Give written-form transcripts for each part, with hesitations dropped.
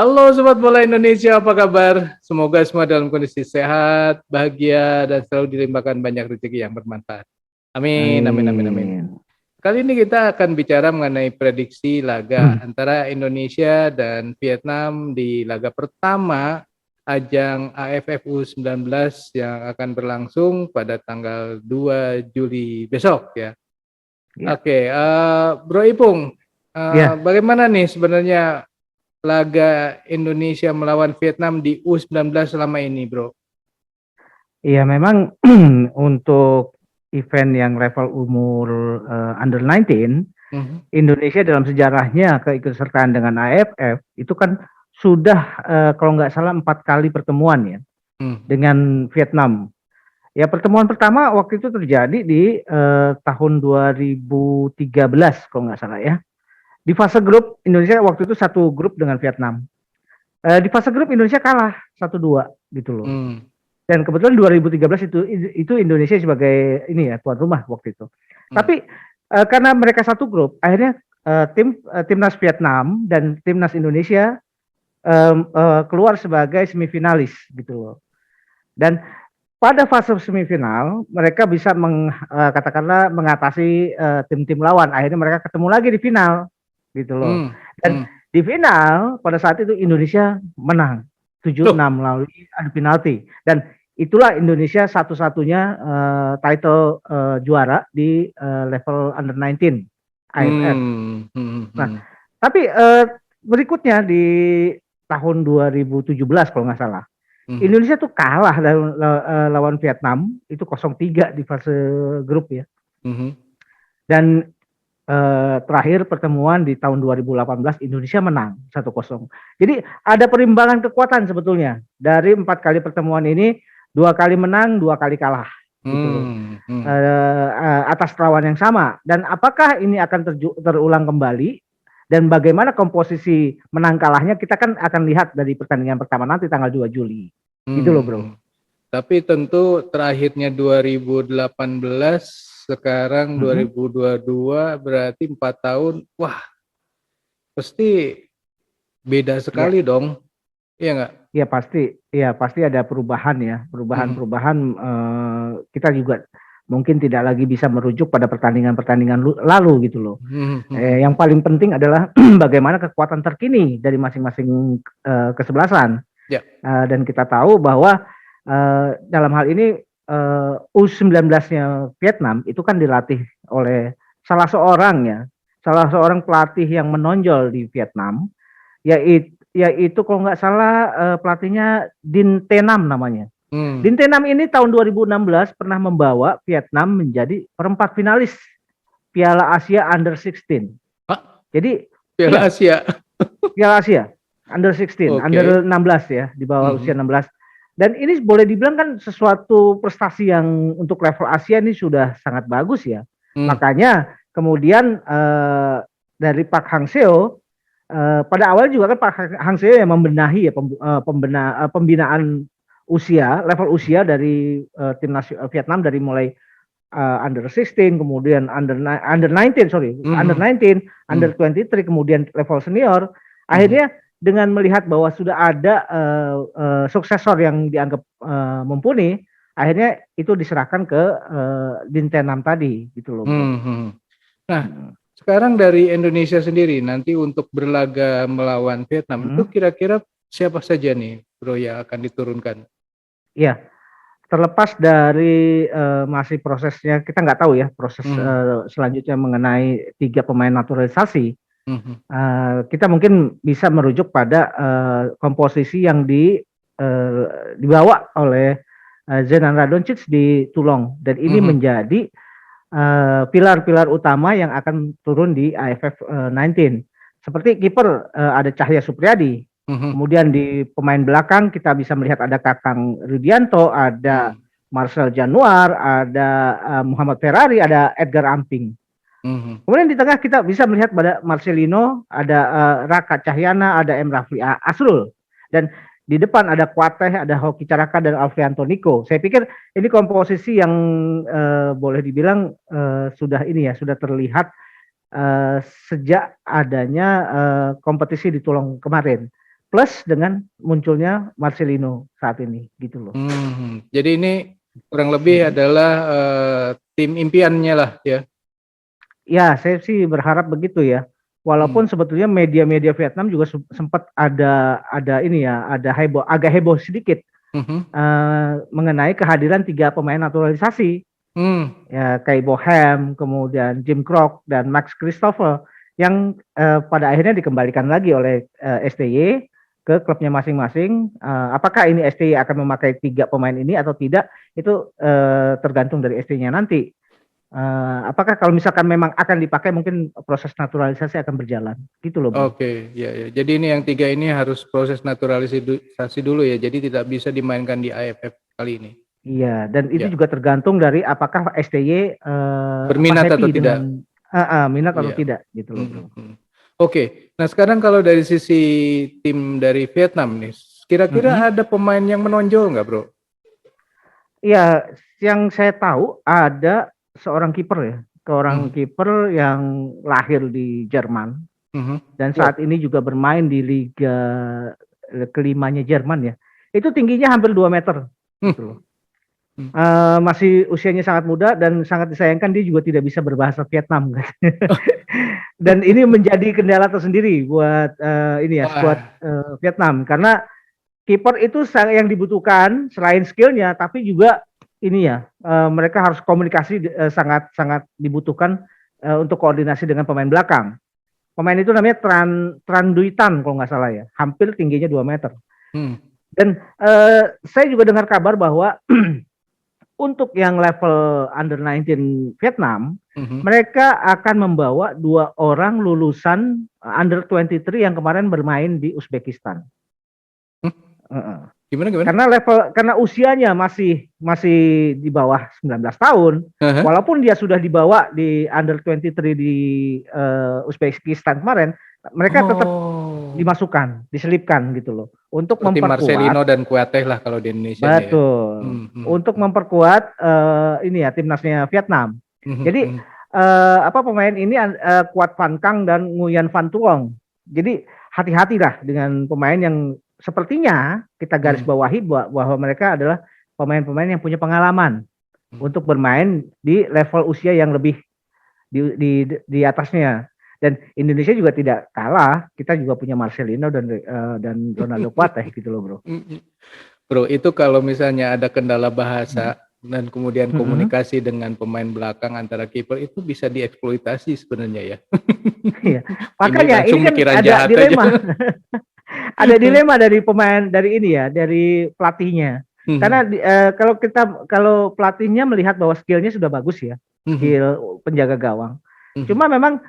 Halo Sobat Bola Indonesia, apa kabar? Semoga semua dalam kondisi sehat, bahagia, dan selalu dilimpahkan banyak rezeki yang bermanfaat. Amin, amin, amin, amin. Amin. Kali ini kita akan bicara mengenai prediksi laga antara Indonesia dan Vietnam di laga pertama ajang AFF U19 yang akan berlangsung pada tanggal 2 Juli besok ya. Ya, Oke, Bro Ipung, ya, bagaimana nih sebenarnya laga Indonesia melawan Vietnam di U19 selama ini, Bro? iya memang untuk event yang level umur under 19, Mhm. Indonesia dalam sejarahnya keikutsertaan dengan AFF itu kan sudah kalau nggak salah 4 kali pertemuan ya Hmm. dengan Vietnam. Ya pertemuan pertama waktu itu terjadi di tahun 2013 kalau nggak salah ya. Di fase grup Indonesia waktu itu satu grup dengan Vietnam. Di fase grup Indonesia kalah 1-2 gitu loh. Hmm. Dan kebetulan 2013 itu Indonesia sebagai ini ya tuan rumah waktu itu. Hmm. Tapi karena mereka satu grup, akhirnya timnas Vietnam dan timnas Indonesia keluar sebagai semifinalis gitu loh. Dan pada fase semifinal mereka bisa katakanlah mengatasi tim-tim lawan. Akhirnya mereka ketemu lagi di final gitu loh. Hmm. Dan Hmm. di final pada saat itu Indonesia menang 7-6 Loh, melalui adu penalti dan itulah Indonesia satu-satunya title juara di level under 19 AFF. hmm. Hmm. Nah, Hmm. tapi berikutnya di tahun 2017 kalau nggak salah, Hmm. Indonesia tuh kalah lawan Vietnam itu 0-3 di fase grup ya. Hmm. Dan terakhir pertemuan di tahun 2018 Indonesia menang 1-0. Jadi ada perimbangan kekuatan sebetulnya dari 4 kali pertemuan ini, 2 kali menang, 2 kali kalah gitu loh. Hmm. Hmm. Atas lawan yang sama. Dan apakah ini akan terulang kembali? Dan bagaimana komposisi menang kalahnya kita kan akan lihat dari pertandingan pertama nanti tanggal 2 Juli. Gitu loh bro. Hmm. Tapi tentu terakhirnya 2018, sekarang Mm-mm. 2022, berarti 4 tahun. Wah, pasti beda Ya, sekali dong. Iya nggak? ya pasti ada perubahan ya, Hmm. perubahan-perubahan. Kita juga mungkin tidak lagi bisa merujuk pada pertandingan-pertandingan lalu gitu loh. Hmm. Hmm. Yang paling penting adalah bagaimana kekuatan terkini dari masing-masing kesebelasan. Ya. Dan kita tahu bahwa dalam hal ini U19-nya Vietnam itu kan dilatih oleh salah seorang pelatih yang menonjol di Vietnam, yaitu kalau nggak salah pelatihnya Din Tenam namanya. Hmm. Din Tenam ini tahun 2016 pernah membawa Vietnam menjadi perempat finalis Piala Asia Under 16. Ah, Jadi Piala iya, Asia. Piala Asia Under 16, Oke. Under 16 ya, di bawah usia Mhm. 16. Dan ini boleh dibilang kan sesuatu prestasi yang untuk level Asia ini sudah sangat bagus ya. Hmm. Makanya kemudian dari Pak Hang Seo pada awal juga kan Pak Hang Seo yang membenahi ya pembinaan usia, level usia dari timnas Vietnam dari mulai under 16, kemudian under 19, sorry, under Mhm. 19, under Hmm. 23, kemudian level senior. Mhm. Akhirnya dengan melihat bahwa sudah ada suksesor yang dianggap mumpuni, akhirnya itu diserahkan ke Dintenam tadi, gitu loh, bro. Mhm. Nah, sekarang dari Indonesia sendiri nanti untuk berlaga melawan Vietnam itu Hmm. kira-kira siapa saja nih, Bro, yang akan diturunkan? Ya, terlepas dari masih prosesnya, kita nggak tahu ya proses Mhm. selanjutnya mengenai 3 pemain naturalisasi. Mhm. Kita mungkin bisa merujuk pada komposisi yang dibawa oleh Zenan Radonjic di Toulon dan ini Mhm. menjadi pilar-pilar utama yang akan turun di AFF 19. Seperti kiper ada Cahya Supriyadi. Mhm. Kemudian di pemain belakang kita bisa melihat ada Kakang Rudianto, ada Mhm. Marcel Januar, ada Muhammad Ferrari, ada Edgar Amping. Mhm. Kemudian di tengah kita bisa melihat pada Marcelino, ada Raka Cahyana, ada M. Rafli Asrul. Dan di depan ada Kuateh, ada Hoki Caraka, dan Alfrianto Niko. Saya pikir ini komposisi yang boleh dibilang sudah ini ya, sudah terlihat sejak adanya kompetisi di Tulung kemarin. plus dengan munculnya Marcelino saat ini gitu loh. Jadi ini kurang lebih adalah tim impiannya lah ya. Ya, saya sih berharap begitu ya. Walaupun sebetulnya media-media Vietnam juga sempat ada ini ya, ada heboh, agak heboh sedikit mengenai kehadiran 3 pemain naturalisasi. Ya, kayak Bohem, kemudian Jim Croc dan Max Christopher yang pada akhirnya dikembalikan lagi oleh STY ke klubnya masing-masing. Apakah ini STY akan memakai 3 pemain ini atau tidak, itu tergantung dari STY-nya nanti. Apakah kalau misalkan memang akan dipakai, mungkin proses naturalisasi akan berjalan gitu loh, Bro. Oke, ya. Jadi ini yang 3 ini harus proses naturalisasi dulu ya. Jadi tidak bisa dimainkan di AFF kali ini. Iya, dan itu juga tergantung dari apakah STY berminat atau tidak. Minat atau tidak gitu loh, Bro. Oke. Nah, sekarang kalau dari sisi tim dari Vietnam nih, kira-kira ada pemain yang menonjol nggak, Bro? Iya, yang saya tahu ada seorang kiper ya, kiper yang lahir di Jerman dan saat ini juga bermain di liga kelimanya Jerman ya. Itu tingginya hampir 2 meter gitu loh. Masih usianya sangat muda dan sangat disayangkan dia juga tidak bisa berbahasa Vietnam kan. Dan ini menjadi kendala tersendiri buat skuad Vietnam, karena kiper itu yang dibutuhkan selain skillnya, tapi juga ini ya, mereka harus komunikasi sangat dibutuhkan untuk koordinasi dengan pemain belakang. Pemain itu namanya Tran Duy Tan kalau nggak salah ya, hampir tingginya 2 meter. Dan saya juga dengar kabar bahwa untuk yang level under 19 Vietnam, mereka akan membawa 2 orang lulusan under 23 yang kemarin bermain di Uzbekistan. Gimana? Karena usianya masih di bawah 19 tahun, walaupun dia sudah dibawa di under 23 di Uzbekistan kemarin, mereka tetap dimasukkan, diselipkan gitu loh, untuk seperti memperkuat Marcelino dan Kouyaté lah kalau di Indonesia. Betul. Ya. Untuk memperkuat ini ya timnasnya Vietnam. Jadi pemain ini Quat Van Cang dan Nguyen Van Tuong. Jadi hati-hatilah dengan pemain yang sepertinya kita garis bawahi bahwa mereka adalah pemain-pemain yang punya pengalaman untuk bermain di level usia yang lebih di atasnya. Dan Indonesia juga tidak kalah, kita juga punya Marcelino dan Ronaldo Kouyaté gitu loh, Bro. Bro, itu kalau misalnya ada kendala bahasa dan kemudian komunikasi dengan pemain belakang antara kiper, itu bisa dieksploitasi sebenarnya ya. Iya. Makanya ini kan ada dilema. Ada dilema dari pemain dari pelatihnya. Karena kalau pelatihnya melihat bahwa skillnya sudah bagus ya, skill penjaga gawang. Cuma memang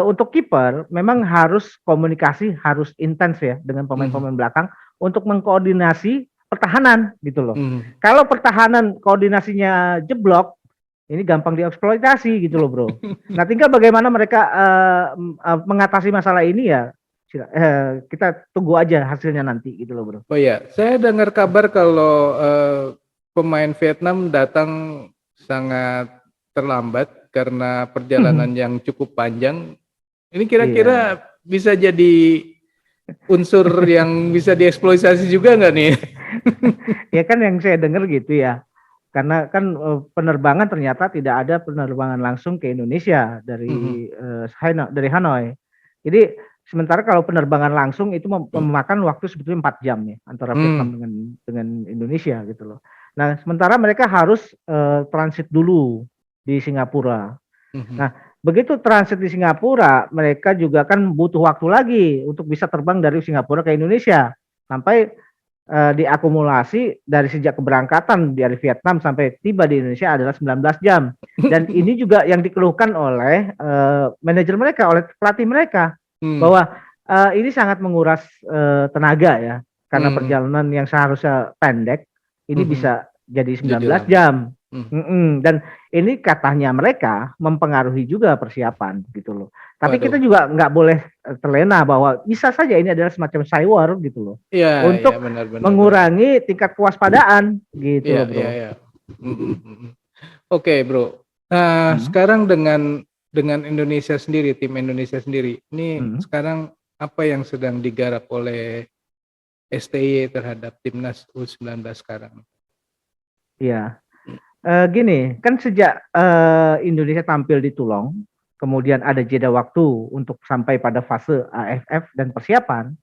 untuk kiper memang harus komunikasi, harus intens ya dengan pemain-pemain belakang untuk mengkoordinasi pertahanan gitu loh. Kalau pertahanan koordinasinya jeblok, ini gampang dieksploitasi gitu loh, Bro. Nah, tinggal bagaimana mereka mengatasi masalah ini ya. Kita tunggu aja hasilnya nanti gitu loh, Bro. Oh ya, saya dengar kabar kalau pemain Vietnam datang sangat terlambat karena perjalanan yang cukup panjang. Ini kira-kira bisa jadi unsur yang bisa dieksploitasi juga nggak nih? Ya kan yang saya dengar gitu ya. Karena kan penerbangan ternyata tidak ada penerbangan langsung ke Indonesia dari Hanoi. Jadi sementara kalau penerbangan langsung itu memakan waktu sebetulnya 4 jam ya antara Vietnam dengan Indonesia gitu loh. Nah, sementara mereka harus transit dulu di Singapura. Nah, begitu transit di Singapura, mereka juga kan butuh waktu lagi untuk bisa terbang dari Singapura ke Indonesia. Sampai diakumulasi dari sejak keberangkatan dari Vietnam sampai tiba di Indonesia adalah 19 jam. Dan ini juga yang dikeluhkan oleh manajer mereka, oleh pelatih mereka, bahwa ini sangat menguras tenaga ya. Karena perjalanan yang seharusnya pendek, ini bisa jadi 19 jam. Dan ini katanya mereka mempengaruhi juga persiapan gitu loh. Tapi kita juga nggak boleh terlena bahwa bisa saja ini adalah semacam cyber gitu loh. Ya, untuk benar, mengurangi tingkat kewaspadaan gitu loh, Bro. Oke, Bro. Nah, sekarang dengan Indonesia sendiri, tim Indonesia sendiri, ini sekarang apa yang sedang digarap oleh STY terhadap timnas U19 sekarang? Iya. Gini, kan sejak Indonesia tampil di Toulon, kemudian ada jeda waktu untuk sampai pada fase AFF dan persiapan,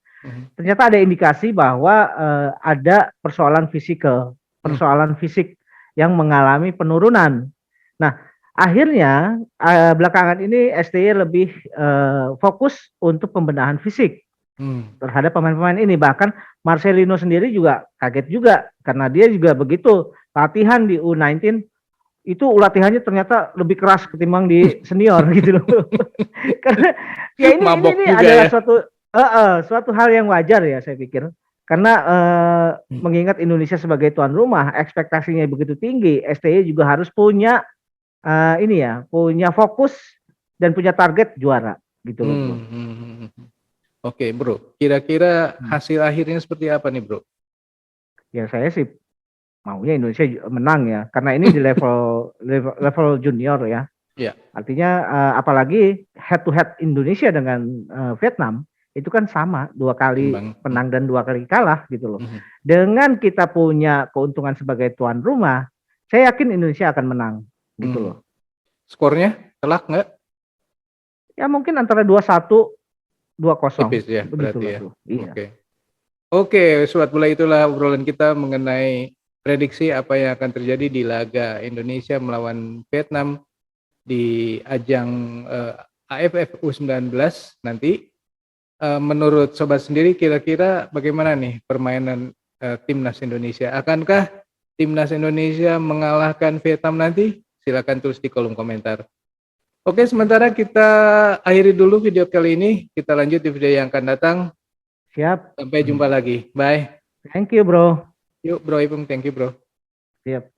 ternyata ada indikasi bahwa ada persoalan persoalan fisik yang mengalami penurunan. Nah, akhirnya belakangan ini STY lebih fokus untuk pembenahan fisik terhadap pemain-pemain ini. Bahkan Marcelino sendiri juga kaget juga karena dia juga begitu latihan di U19 itu latihannya ternyata lebih keras ketimbang di senior gitu loh. Karena ya Mabok ini juga adalah ya. suatu hal yang wajar ya saya pikir. Karena mengingat Indonesia sebagai tuan rumah, ekspektasinya begitu tinggi, STY juga harus punya punya fokus dan punya target juara gitu loh, Bro. Oke, Bro. Kira-kira hasil akhirnya seperti apa nih, Bro? Ya saya sih maunya Indonesia menang ya, karena ini di level junior ya. Ya. Artinya apalagi head to head Indonesia dengan Vietnam itu kan sama, 2 kali menang dan 2 kali kalah gitu loh. Dengan kita punya keuntungan sebagai tuan rumah, saya yakin Indonesia akan menang gitu loh. Skornya telak nggak? Ya mungkin antara 2-1, 2-0. Tipis ya berarti ya. Iya. Oke, sobat bola, itulah obrolan kita mengenai prediksi apa yang akan terjadi di laga Indonesia melawan Vietnam di ajang AFF U19 nanti. Menurut sobat sendiri kira-kira bagaimana nih permainan timnas Indonesia? Akankah timnas Indonesia mengalahkan Vietnam nanti? Silakan tulis di kolom komentar. Oke, sementara kita akhiri dulu video kali ini. Kita lanjut di video yang akan datang. Siap. Sampai jumpa lagi. Bye. Thank you, Bro. Yuk, Bro Ipung. Thank you, Bro. Siap.